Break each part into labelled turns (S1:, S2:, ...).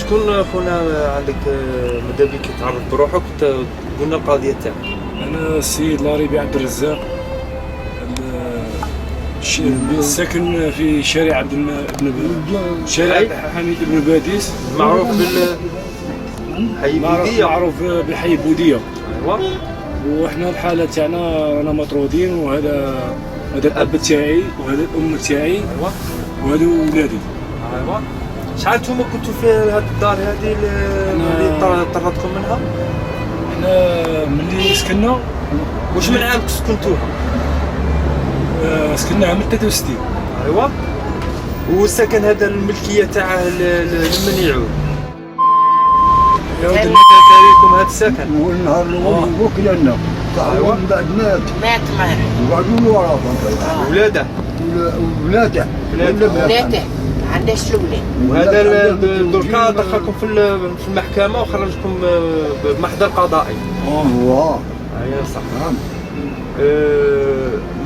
S1: شكون خونا عندك ماذا بك تعرف بروحك قلنا القضيه تاعك؟
S2: انا السيد لاريبي عبد الرزاق، ساكن في شارع شارع عبد الحميد بن باديس،
S1: معروف حي بوديه،
S2: معروف بحي بوديه.
S1: ايوا.
S2: وحنا الحاله تاعنا رانا مطرودين، وهذا الاب تاعي وهذا الام تاعي.
S1: ايوا.
S2: وهذو ولادي.
S1: ايوا. شحال نتوما كنتوا في هذه الدار هذه اللي طردتكم منها؟
S2: حنا ملي سكننا.
S1: واش من عام سكنتوها؟
S2: سكناها من 63.
S1: ايوا. والسكن هذا الملكيه تاعه لمن يعود؟ يعود لكم هذا السكن؟
S3: والنهار الاول وكل لنا. ايوا. من بعد مات معاه. وقعدوا له وراه.
S1: ولاده؟
S3: ولاده.
S4: عندهاش الولاد.
S1: وهذا دركا دخلكم في المحكمه وخرجكم بمحضر قضائي. ايوا صح.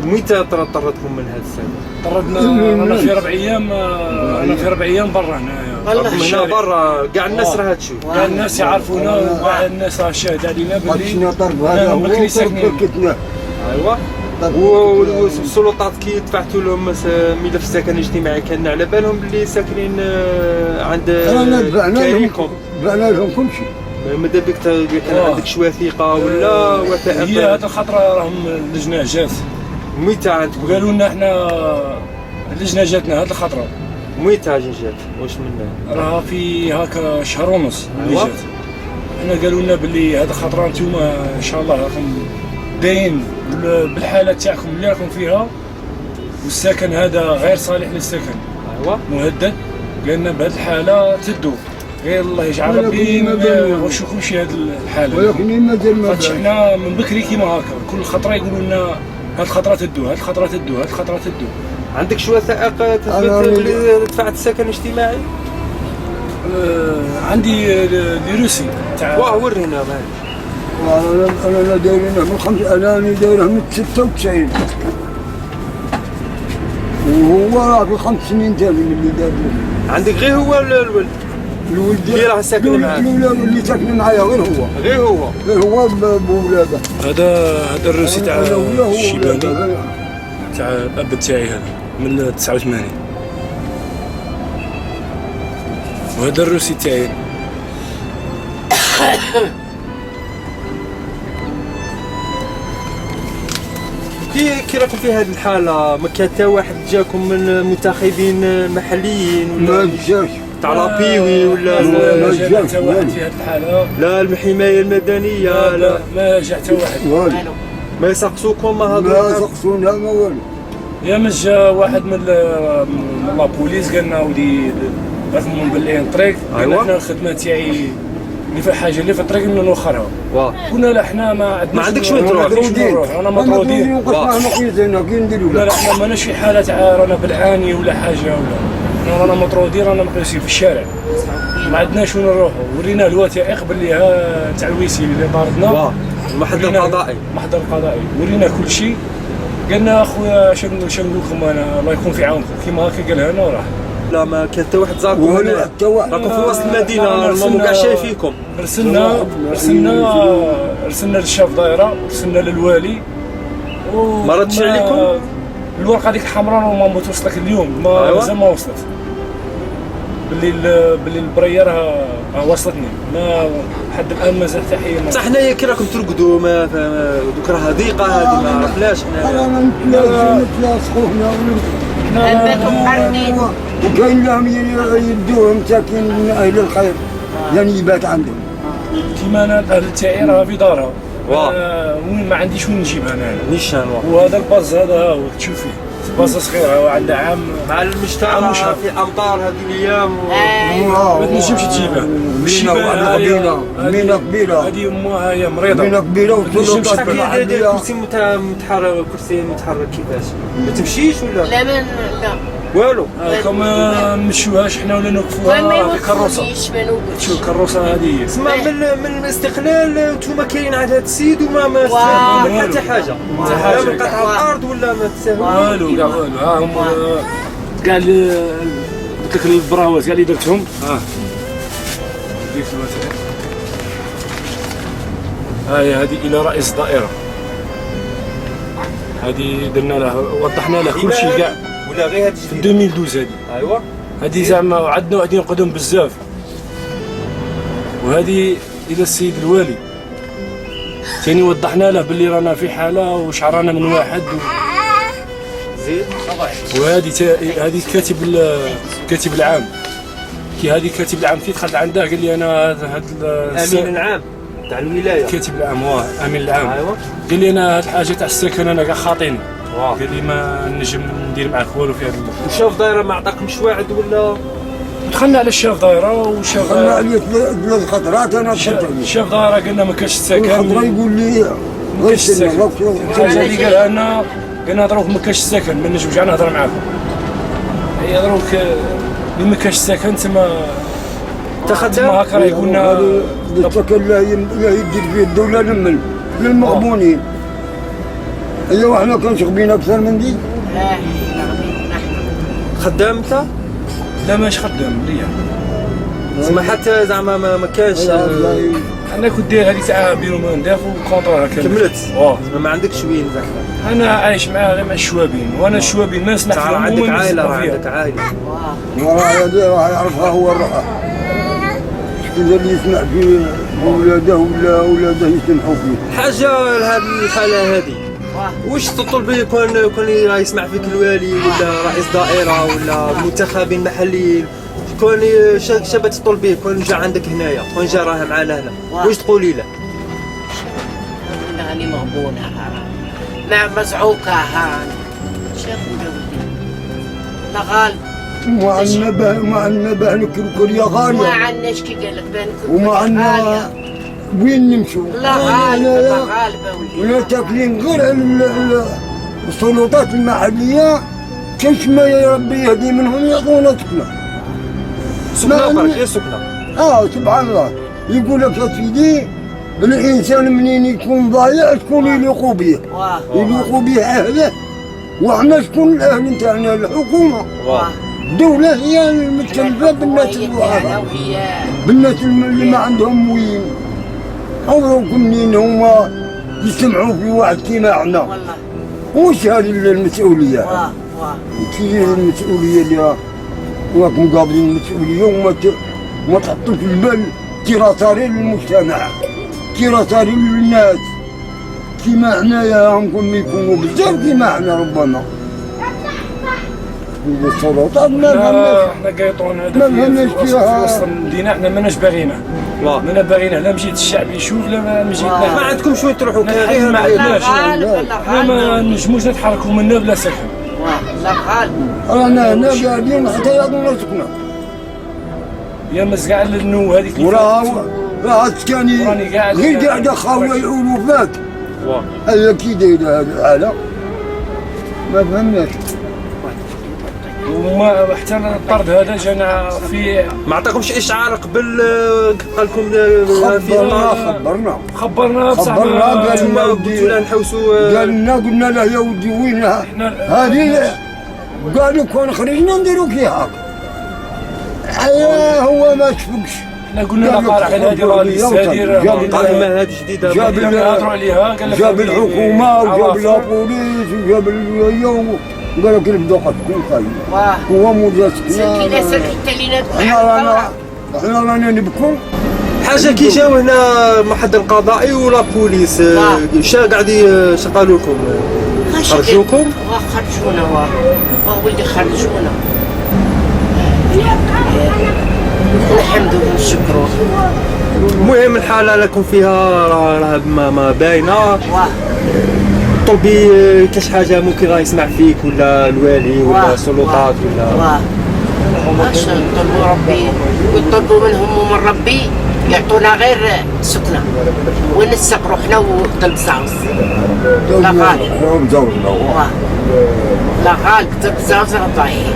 S1: متى طردتكم من هذا السنه؟
S2: طردنا انا في 4 ايام. انا في 4 ايام برا هنايا.
S1: هنا برا كاع الناس راها تشوف.
S2: كاع الناس يعرفونا، وكاع الناس راه شاهد علينا
S3: باللي هذا هو ساكنين.
S1: ايوا. والسلطات كي دفعتوا لهم ملف السكن الاجتماعي كان على بالهم باللي ساكنين عند كريمكم؟
S3: دفعنا لهم كل شيء.
S1: ماذا بك كان عندك شويه ثقه ولا وثائق؟
S2: هي هذه الخطره راهم اللجنه جات.
S1: متى عندكم؟
S2: وقالوا لنا احنا اللجنه جاتنا هذه الخطره.
S1: متى جات؟ واش من؟
S2: راها في هكا شهر ونص اللي
S1: أيوة.
S2: جات. احنا قالوا لنا باللي هذه الخطره انتوما ان شاء الله راكم داين بالحاله تاعكم اللي راكم فيها، والسكن هذا غير صالح للسكن.
S1: ايوا.
S2: مهدد. قالنا بهذه الحاله تدوا، غير الله يجعل ربي ما يغشكمش هذه الحاله.
S3: ولكن مازال
S2: خاطش حنا من بكري كيما هكا كل خطره يقولوا لنا هاد الخطره تدوا، هاد الخطره تدوا، هاد الخطره تدوا.
S1: عندك شويه وثائق تثبت بلي دفعت السكن الاجتماعي؟
S2: عندي لروسي تاع.
S1: واه ورينا.
S3: انا دايرينه من انا دايره من 96، وهو راه في 5 سنين تاني اللي دار.
S1: عندك غير هو الولد اللي راه ساكن معاك؟
S3: اللي ساكن معايا غير هو بولاده.
S2: هذا الروسي تاع الشيباني تاع الاب تاعي، هذا من 89. وهذا الروسي تاعي.
S1: كي راكم في هذه الحاله ما كان حتى واحد جاكم من المنتخبين المحليين ولا
S3: ما جاش
S1: تاع لابيوي ولا
S2: ما جا حتى واحد في هذه الحاله؟
S1: لا الحمايه المدنيه
S2: لا ما جا حتى واحد.
S1: ما يسقسوكم؟ ما
S3: سقسونا ما والو.
S2: يا ما جا واحد من لابوليس قال لنا ودي رغم باللي الطريق.
S1: أيوة.
S2: احنا الخدمه تاعي اللي في حاجه اللي في الطريق بدنا نوخرها. قلنا لا احنا ما عندناش.
S1: ما عندكش وين تروح؟
S2: انا مطرودين. لا احنا ماناش في حاله تاع رانا بالعاني ولا حاجه، ولا رانا مطرودين، رانا مقيسين في الشارع، ما عندناش وين نروحوا. ورينا الوثائق باللي ها تاع الويسي اللي طاردنا.
S1: المحضر القضائي.
S2: المحضر القضائي ورينا كل شيء. قالنا اخويا شنو نقول لكم، انا الله يكون في عاونكم كيما هكا قالها لنا وراح.
S1: لا ما كان حتى واحد زاركم هنا، راكم في وسط المدينه راهم كاع شايفينكم. رسلنا للشاف دايره ورسلنا للوالي. ما ردش عليكم؟
S2: الورقه هذيك الحمراء ما توصلك اليوم، مازال ما وصلت. باللي البريه راه وصلتني، ما لحد الان مازال حتى حيه.
S1: صح حنايا كي راكم ترقدوا دوك راه ضيقه هذه ما عرفناش حنا.
S3: نتلاصقوا هنا وكاين لهم يدوهم ساكن من اهل الخير، يعني يبات عندهم.
S2: كيما انا الاهل تاعي راه في دارها. وين ما عنديش وين نجيبها انا.
S1: نيشان.
S2: وهذا الباز هذا ها هو تشوف فيه باصه صغيره وعندها عام
S1: مع المشترى في امطار هذه الايام
S2: ما تنجمش تجيبها.
S3: مينا كبيره،
S2: هذه امها هي مريضه،
S3: مينا كبيره وتنجمش
S1: كرسي متحرك كيفاش؟ ما تمشيش ولا؟
S4: لا لا
S1: والو.
S2: كم ما نمشيوهاش حنا ولا نوقفوها في كروسه. شوف الكروسه هذه
S1: تسمى من الاستقلال انتوما كاين عند هذا السيد وما حتى حاجه، لا من قطع الارض ولا ما تساهلوش
S2: والو كاع والو. ها هم كاع قلت لك البراوات كاع اللي درتهم. ديك المسألة. هذه الى رئيس الدائره، هذه درنا له وضحنا له كل شيء كاع
S1: ولا غير هذه
S2: في 2012 هذه.
S1: ايوا
S2: هذه زعما عندنا وعدين قدم بزاف. وهذه الى السيد الوالي ثاني وضحنا له باللي رانا في حاله وشعرانا من واحد
S1: زيد.
S2: وهذه كاتب العام. هذه كاتب العام كي دخلت عنده قال لي انا هذا
S1: امين العام تاع الولايه.
S2: كاتب العام امين العام.
S1: ايوا.
S2: قال لي انا هذه الحاجه تاع السكن انا كاع خاطيني. قال لي ما نجم ندير معاك والو في هذا.
S1: وشاف دايره ما عطاكمش واعد ولا؟
S2: دخلنا على الشاف دايره وشاف
S3: دخلنا عليه 3 خطرات انا
S2: الشاف دايره قلنا ما كاش السكن.
S3: خطره يقول لي
S2: ما كاش السكن. الحاجه اللي قالها لنا قلنا دروك ما كاش السكن ما نجمش كاع نهضر معاكم. هي دروك ما كاش السكن تما
S1: تخدم
S2: هكا راه يقولنا
S3: السكن لا يدير فيه الدوله للمغبونين. ايوا وحنا كنشغبين اكثر من دي.
S1: خدام انت؟
S2: لا ماش خدام ليا.
S1: تسمى حتى زعما ما كانش.
S2: انا كنت داير هذه تاع بيرو منداف وكونطور هكا
S1: كملت. ما عندكش وين زعما.
S2: انا عايش غير مع الشوابين وانا الشوابين ما نسمع فيهم.
S1: عندك عائله عندك عائله.
S3: راه يعرفها هو الروح. شكون اللي يسمع في ولاده ولا ولاده يسمحوا فيه.
S1: حاجه لهذه الحاله هذه واش تطلب يكون يسمع فيك الوالي ولا رئيس دائره ولا منتخبين محليين كون شابه تطلب به كون جا عندك هنايا كون جا راه معنا هنا واش تقولي له؟
S4: راني مغبونه مع مزعوقه هان شافوا ولدي لا غالب
S3: وما عندنا باه نكركر يا غاليه
S4: ما عندناش كي قال لك باه نكركر
S3: وما عندنا وين نمشوا.
S4: لا غالب لا غالب
S3: ولا تاكلين غير على السلطات المحليه كيش ما يا ربي يهدي منهم يعطونا
S1: سكنه برك غير سكنه.
S3: سبحان الله. يقول لك يا سيدي الانسان منين يكون ضايع شكون يليقوا به؟ يليقوا به اهله وحنا شكون الاهل نتاعنا؟ الحكومه. الدوله هي المتكلفه بالناس الضعفاء بالناس اللي ما عندهم وين. عمركم منين هما يسمعوا في واحد كيما احنا؟ وش هذه المسؤوليه؟ كي المسؤوليه اللي راكم قابلين المسؤوليه وما تحطوا في البال كي راه صاري للمجتمع كي راه صاري للناس كيما حنايا راكم يكونوا بزاف كيما حنا ربما. السلطات ما فهمناش.
S2: حنا قايطون هذا في وسط المدينه حنا ماناش باغينه. مانا باغينه لا مشيت الشعب يشوف لا ما مشيت.
S1: ما عندكمش وين تروحوا
S2: غير ما عندناش. حنا ما نجموش نتحركوا منا بلا سكن.
S4: لا غالب
S3: رانا هنا قاعدين حتى يعطونا سكنه.
S2: يا مزقع للنو هذيك
S3: راه سكاني غير قاعده خاويه الالوفات. هيا كي دايره هذه الحاله ما فهمناش.
S2: وما حتى الطرد هذا جانا في
S1: ما عطاكمش اشعار قبل قال لكم
S3: خبرنا
S2: بصح
S1: انتوما قلتوا لا نحوسوا
S3: قلنا له يا ودي وينها هذه قالوا كون خرجنا نديروا كي هاك. هو ما شفقش.
S2: احنا قلنا له قال على هذه راه
S1: قائمه هذه جديده
S2: يهضروا عليها قال لك
S3: جاب الحكومه وجاب البوليس وجاب اليوم قال لك البدوقه تكون خايبه. هو موجود
S4: سكينه سكت لينا
S3: احنا رانا نبكوا.
S1: حاجه كي جاو هنا محد القضائي ولا بوليس شا قاعد قالوا لكم؟ خرجوكم؟
S4: خرجونا ولدي خرجونا. الحمد لله نشكروه.
S1: المهم الحاله لكم فيها راه ما باينه طلبي كاش حاجه ممكن راه يسمع فيك ولا الوالي ولا السلطات ولا
S4: اش نطلبوا ربي ونطلبوا منهم ومن ربي يعطونا غير سكنه ونسقروا حنا وطلب زاوز لا غالب لا غالب طلب زاوز راه ضايعين